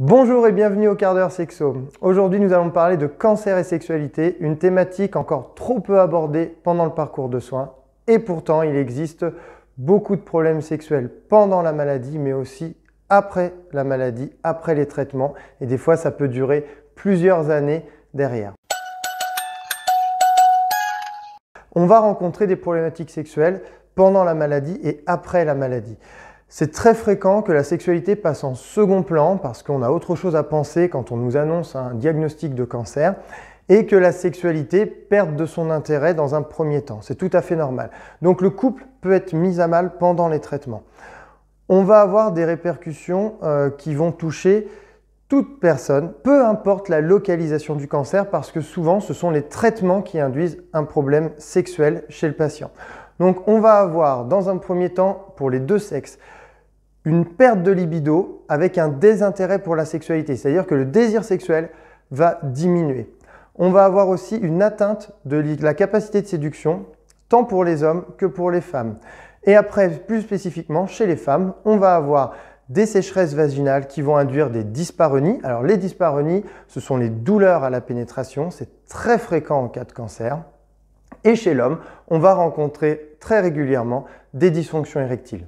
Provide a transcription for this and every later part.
Bonjour et bienvenue au quart d'heure sexo. Aujourd'hui, nous allons parler de cancer et sexualité, une thématique encore trop peu abordée pendant le parcours de soins. Et pourtant, il existe beaucoup de problèmes sexuels pendant la maladie, mais aussi après la maladie, après les traitements. Et des fois, ça peut durer plusieurs années derrière. On va rencontrer des problématiques sexuelles pendant la maladie et après la maladie. C'est très fréquent que la sexualité passe en second plan parce qu'on a autre chose à penser quand on nous annonce un diagnostic de cancer et que la sexualité perde de son intérêt dans un premier temps. C'est tout à fait normal. Donc le couple peut être mis à mal pendant les traitements. On va avoir des répercussions qui vont toucher toute personne, peu importe la localisation du cancer, parce que souvent ce sont les traitements qui induisent un problème sexuel chez le patient. Donc on va avoir dans un premier temps pour les deux sexes une perte de libido avec un désintérêt pour la sexualité, c'est-à-dire que le désir sexuel va diminuer. On va avoir aussi une atteinte de la capacité de séduction, tant pour les hommes que pour les femmes. Et après, plus spécifiquement, chez les femmes, on va avoir des sécheresses vaginales qui vont induire des dyspareunies. Alors les dyspareunies, ce sont les douleurs à la pénétration, c'est très fréquent en cas de cancer. Et chez l'homme, on va rencontrer très régulièrement des dysfonctions érectiles.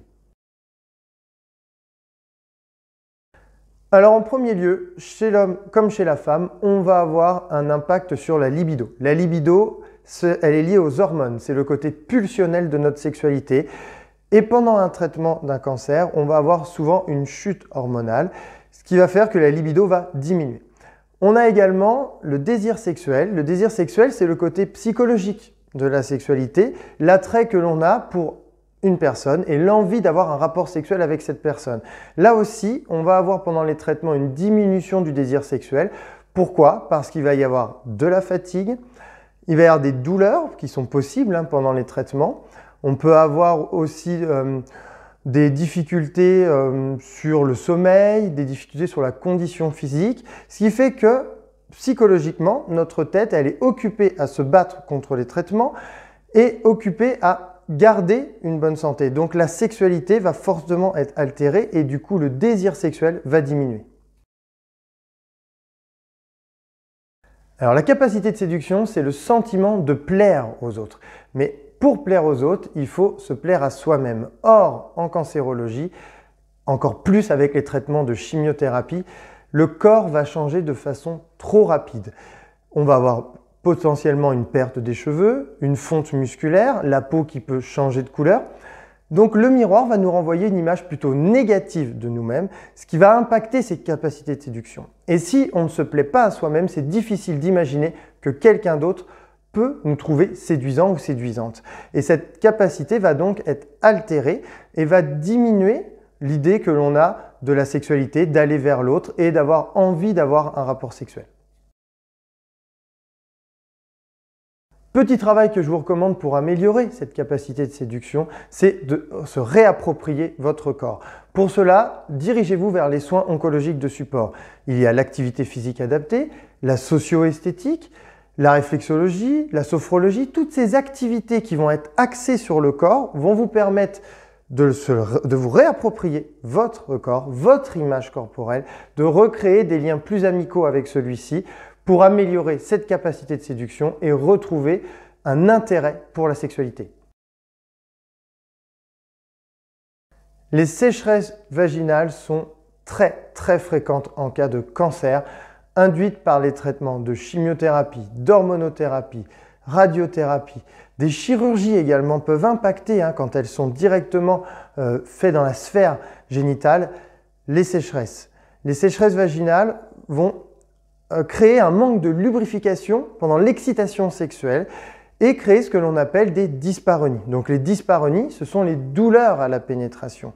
Alors en premier lieu, chez l'homme comme chez la femme, on va avoir un impact sur la libido. La libido, elle est liée aux hormones, c'est le côté pulsionnel de notre sexualité. Et pendant un traitement d'un cancer, on va avoir souvent une chute hormonale, ce qui va faire que la libido va diminuer. On a également le désir sexuel. Le désir sexuel, c'est le côté psychologique de la sexualité, l'attrait que l'on a pour une personne et l'envie d'avoir un rapport sexuel avec cette personne. Là aussi, on va avoir pendant les traitements une diminution du désir sexuel. Pourquoi? Parce qu'il va y avoir de la fatigue, il va y avoir des douleurs qui sont possibles pendant les traitements. On peut avoir aussi des difficultés sur le sommeil, des difficultés sur la condition physique, ce qui fait que psychologiquement, notre tête, elle est occupée à se battre contre les traitements et occupée à garder une bonne santé. Donc la sexualité va fortement être altérée et du coup le désir sexuel va diminuer. Alors la capacité de séduction, c'est le sentiment de plaire aux autres. Mais pour plaire aux autres, il faut se plaire à soi-même. Or, en cancérologie, encore plus avec les traitements de chimiothérapie, le corps va changer de façon trop rapide. On va avoir potentiellement une perte des cheveux, une fonte musculaire, la peau qui peut changer de couleur. Donc le miroir va nous renvoyer une image plutôt négative de nous-mêmes, ce qui va impacter ces capacités de séduction. Et si on ne se plaît pas à soi-même, c'est difficile d'imaginer que quelqu'un d'autre peut nous trouver séduisant ou séduisante. Et cette capacité va donc être altérée et va diminuer l'idée que l'on a de la sexualité, d'aller vers l'autre et d'avoir envie d'avoir un rapport sexuel. Petit travail que je vous recommande pour améliorer cette capacité de séduction, c'est de se réapproprier votre corps. Pour cela, dirigez-vous vers les soins oncologiques de support. Il y a l'activité physique adaptée, la socio-esthétique, la réflexologie, la sophrologie. Toutes ces activités qui vont être axées sur le corps vont vous permettre de vous réapproprier votre corps, votre image corporelle, de recréer des liens plus amicaux avec celui-ci pour améliorer cette capacité de séduction et retrouver un intérêt pour la sexualité. Les sécheresses vaginales sont très fréquentes en cas de cancer, induites par les traitements de chimiothérapie, d'hormonothérapie, radiothérapie. Des chirurgies également peuvent impacter, quand elles sont directement faites dans la sphère génitale, les sécheresses. Les sécheresses vaginales vont créer un manque de lubrification pendant l'excitation sexuelle et créer ce que l'on appelle des dyspareunies. Donc les dyspareunies, ce sont les douleurs à la pénétration.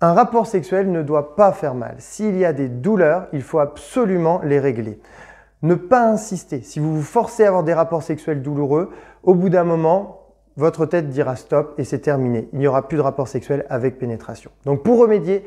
Un rapport sexuel ne doit pas faire mal. S'il y a des douleurs, il faut absolument les régler. Ne pas insister. Si vous vous forcez à avoir des rapports sexuels douloureux, au bout d'un moment, votre tête dira stop et c'est terminé. Il n'y aura plus de rapport sexuel avec pénétration. Donc pour remédier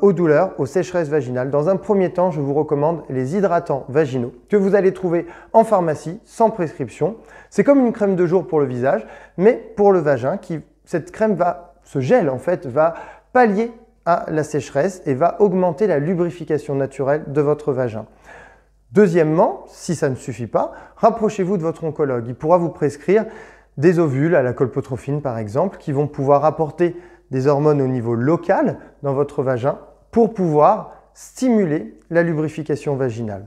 aux douleurs, aux sécheresses vaginales, dans un premier temps, je vous recommande les hydratants vaginaux que vous allez trouver en pharmacie sans prescription. C'est comme une crème de jour pour le visage, mais pour le vagin, cette crème ce gel en fait, va pallier à la sécheresse et va augmenter la lubrification naturelle de votre vagin. Deuxièmement, si ça ne suffit pas, rapprochez-vous de votre oncologue. Il pourra vous prescrire des ovules à la colpotrophine par exemple, qui vont pouvoir apporter des hormones au niveau local dans votre vagin pour pouvoir stimuler la lubrification vaginale.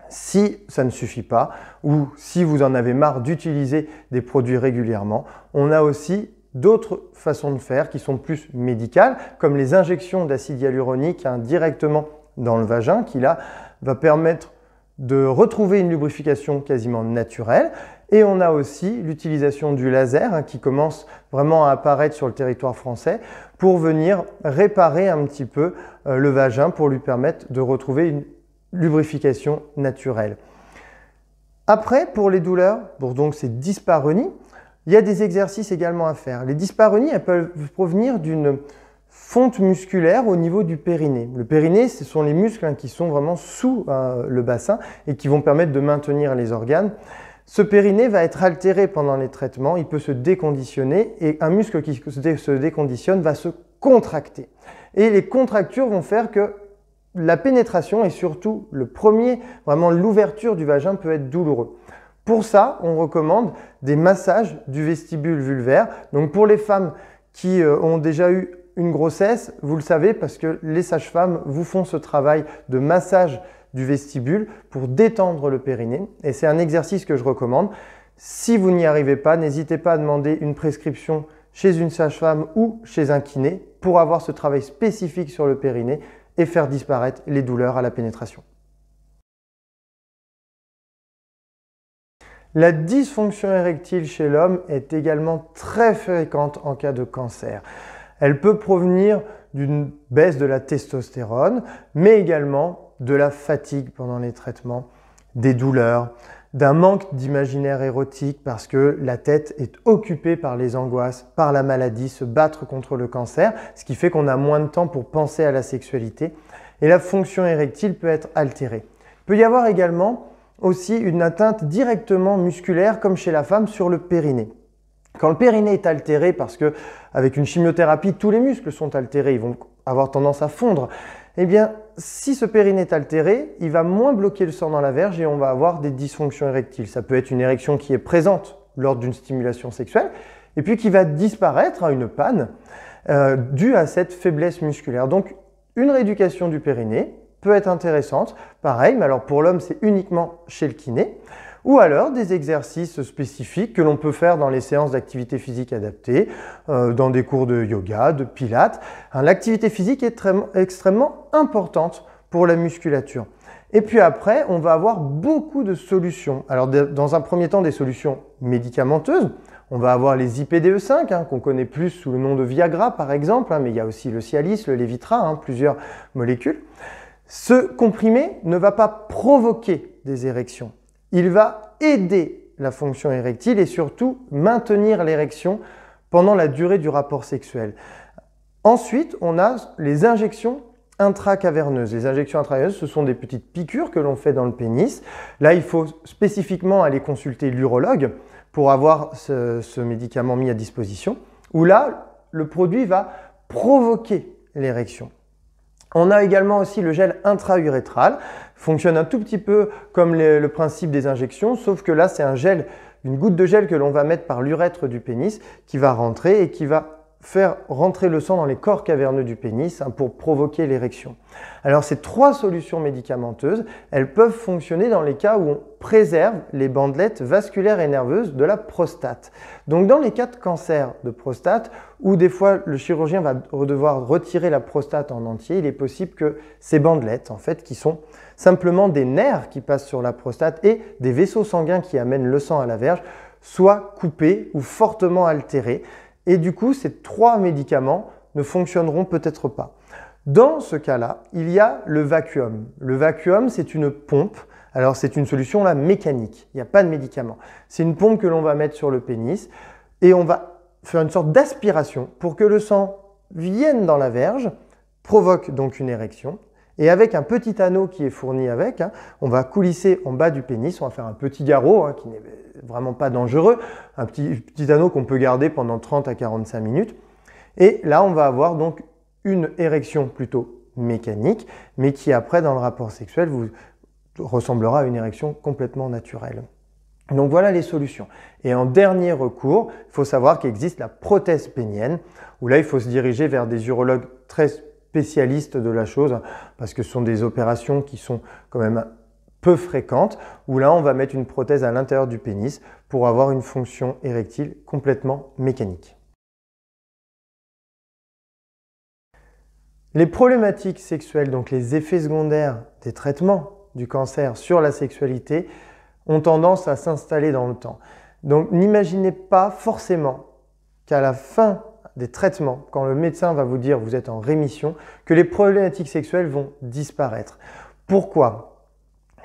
Si ça ne suffit pas ou si vous en avez marre d'utiliser des produits régulièrement, on a aussi d'autres façons de faire qui sont plus médicales, comme les injections d'acide hyaluronique directement dans le vagin, qui là va permettre de retrouver une lubrification quasiment naturelle. Et on a aussi l'utilisation du laser qui commence vraiment à apparaître sur le territoire français pour venir réparer un petit peu le vagin pour lui permettre de retrouver une lubrification naturelle. Après, pour les douleurs, pour donc ces dyspareunies, il y a des exercices également à faire. Les dyspareunies, elles peuvent provenir d'une fonte musculaire au niveau du périnée. Le périnée, ce sont les muscles qui sont vraiment sous le bassin et qui vont permettre de maintenir les organes. Ce périnée va être altéré pendant les traitements, il peut se déconditionner et un muscle qui se déconditionne va se contracter. Et les contractures vont faire que la pénétration et surtout vraiment l'ouverture du vagin peut être douloureux. Pour ça, on recommande des massages du vestibule vulvaire. Donc pour les femmes qui ont déjà eu une grossesse, vous le savez parce que les sages-femmes vous font ce travail de massage du vestibule pour détendre le périnée. Et c'est un exercice que je recommande. Si vous n'y arrivez pas, n'hésitez pas à demander une prescription chez une sage-femme ou chez un kiné pour avoir ce travail spécifique sur le périnée et faire disparaître les douleurs à la pénétration. La dysfonction érectile chez l'homme est également très fréquente en cas de cancer. Elle peut provenir d'une baisse de la testostérone, mais également de la fatigue pendant les traitements, des douleurs, d'un manque d'imaginaire érotique parce que la tête est occupée par les angoisses, par la maladie, se battre contre le cancer, ce qui fait qu'on a moins de temps pour penser à la sexualité et la fonction érectile peut être altérée. Il peut y avoir également aussi une atteinte directement musculaire comme chez la femme sur le périnée. Quand le périnée est altéré, parce que avec une chimiothérapie, tous les muscles sont altérés, ils vont avoir tendance à fondre, eh bien, si ce périnée est altéré, il va moins bloquer le sang dans la verge et on va avoir des dysfonctions érectiles. Ça peut être une érection qui est présente lors d'une stimulation sexuelle et puis qui va disparaître à une panne due à cette faiblesse musculaire. Donc, une rééducation du périnée peut être intéressante. Pareil, mais alors pour l'homme, c'est uniquement chez le kiné. Ou alors des exercices spécifiques que l'on peut faire dans les séances d'activité physique adaptée, dans des cours de yoga, de pilates. L'activité physique est extrêmement importante pour la musculature. Et puis après, on va avoir beaucoup de solutions. Alors dans un premier temps, des solutions médicamenteuses. On va avoir les IPDE5, qu'on connaît plus sous le nom de Viagra par exemple, mais il y a aussi le Cialis, le Levitra, plusieurs molécules. Ce comprimé ne va pas provoquer des érections. Il va aider la fonction érectile et surtout maintenir l'érection pendant la durée du rapport sexuel. Ensuite, on a les injections intracaverneuses. Les injections intraveineuses, ce sont des petites piqûres que l'on fait dans le pénis. Là, il faut spécifiquement aller consulter l'urologue pour avoir ce médicament mis à disposition, où là, le produit va provoquer l'érection. On a également aussi le gel intra-urétral, fonctionne un tout petit peu comme le principe des injections, sauf que là c'est une goutte de gel que l'on va mettre par l'urètre du pénis qui va rentrer et qui va faire rentrer le sang dans les corps caverneux du pénis pour provoquer l'érection. Alors ces trois solutions médicamenteuses, elles peuvent fonctionner dans les cas où on préserve les bandelettes vasculaires et nerveuses de la prostate. Donc dans les cas de cancer de prostate, où des fois le chirurgien va devoir retirer la prostate en entier, il est possible que ces bandelettes, en fait, qui sont simplement des nerfs qui passent sur la prostate et des vaisseaux sanguins qui amènent le sang à la verge, soient coupés ou fortement altérés. Et du coup, ces trois médicaments ne fonctionneront peut-être pas. Dans ce cas-là, il y a le vacuum. Le vacuum, c'est une pompe. Alors, c'est une solution là mécanique. Il n'y a pas de médicament. C'est une pompe que l'on va mettre sur le pénis et on va faire une sorte d'aspiration pour que le sang vienne dans la verge, provoque donc une érection. Et avec un petit anneau qui est fourni avec, on va coulisser en bas du pénis, on va faire un petit garrot qui n'est vraiment pas dangereux, un petit anneau qu'on peut garder pendant 30 à 45 minutes. Et là, on va avoir donc une érection plutôt mécanique, mais qui après dans le rapport sexuel vous ressemblera à une érection complètement naturelle. Donc voilà les solutions. Et en dernier recours, il faut savoir qu'il existe la prothèse pénienne, où là il faut se diriger vers des urologues très spécialistes de la chose, parce que ce sont des opérations qui sont quand même peu fréquentes, où là on va mettre une prothèse à l'intérieur du pénis pour avoir une fonction érectile complètement mécanique. Les problématiques sexuelles, donc les effets secondaires des traitements du cancer sur la sexualité, ont tendance à s'installer dans le temps. Donc n'imaginez pas forcément qu'à la fin des traitements, quand le médecin va vous dire vous êtes en rémission, que les problématiques sexuelles vont disparaître. Pourquoi?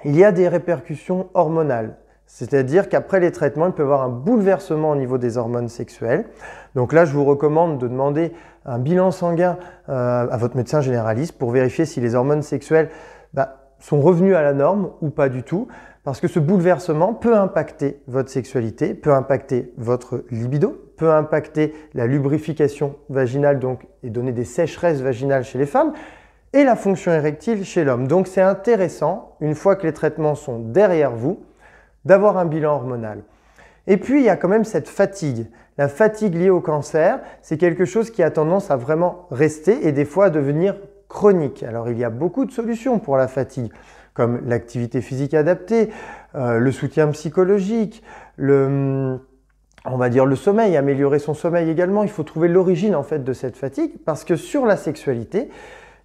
Il y a des répercussions hormonales, c'est-à-dire qu'après les traitements, il peut y avoir un bouleversement au niveau des hormones sexuelles. Donc là, je vous recommande de demander un bilan sanguin à votre médecin généraliste pour vérifier si les hormones sexuelles sont revenues à la norme ou pas du tout. Parce que ce bouleversement peut impacter votre sexualité, peut impacter votre libido, peut impacter la lubrification vaginale donc, et donner des sécheresses vaginales chez les femmes et la fonction érectile chez l'homme. Donc c'est intéressant, une fois que les traitements sont derrière vous, d'avoir un bilan hormonal. Et puis il y a quand même cette fatigue. La fatigue liée au cancer, c'est quelque chose qui a tendance à vraiment rester et des fois à devenir chronique. Alors il y a beaucoup de solutions pour la fatigue, comme l'activité physique adaptée, le soutien psychologique, on va dire le sommeil, améliorer son sommeil également. Il faut trouver l'origine en fait de cette fatigue parce que sur la sexualité,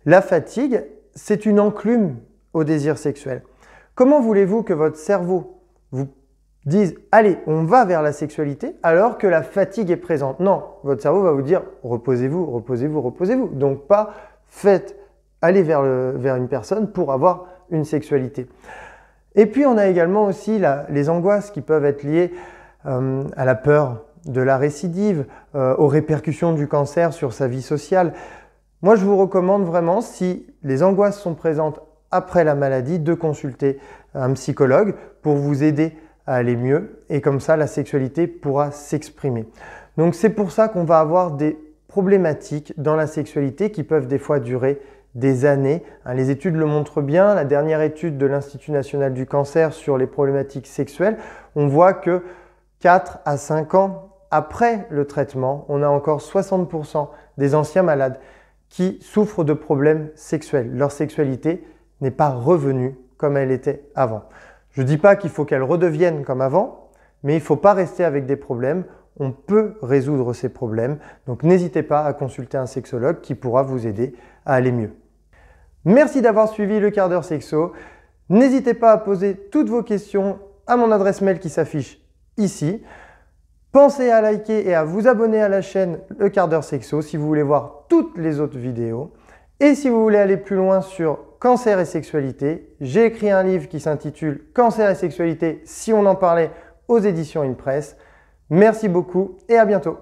la fatigue, c'est une enclume au désir sexuel. Comment voulez-vous que votre cerveau vous dise « Allez, on va vers la sexualité » alors que la fatigue est présente? Non, votre cerveau va vous dire « Reposez-vous, reposez-vous, reposez-vous ». Donc pas allez vers une personne pour avoir une sexualité. Et puis on a également aussi les angoisses qui peuvent être liées à la peur de la récidive, aux répercussions du cancer sur sa vie sociale. Moi je vous recommande vraiment, si les angoisses sont présentes après la maladie, de consulter un psychologue pour vous aider à aller mieux et comme ça la sexualité pourra s'exprimer. Donc c'est pour ça qu'on va avoir des problématiques dans la sexualité qui peuvent des fois durer des années. Les études le montrent bien. La dernière étude de l'Institut national du cancer sur les problématiques sexuelles, on voit que 4 à 5 ans après le traitement, on a encore 60% des anciens malades qui souffrent de problèmes sexuels. Leur sexualité n'est pas revenue comme elle était avant. Je ne dis pas qu'il faut qu'elle redevienne comme avant, mais il ne faut pas rester avec des problèmes. On peut résoudre ces problèmes. Donc n'hésitez pas à consulter un sexologue qui pourra vous aider à aller mieux. Merci d'avoir suivi le quart d'heure sexo. N'hésitez pas à poser toutes vos questions à mon adresse mail qui s'affiche ici. Pensez à liker et à vous abonner à la chaîne Le Quart d'heure sexo si vous voulez voir toutes les autres vidéos. Et si vous voulez aller plus loin sur cancer et sexualité, j'ai écrit un livre qui s'intitule Cancer et sexualité si on en parlait aux éditions InPress. Merci beaucoup et à bientôt.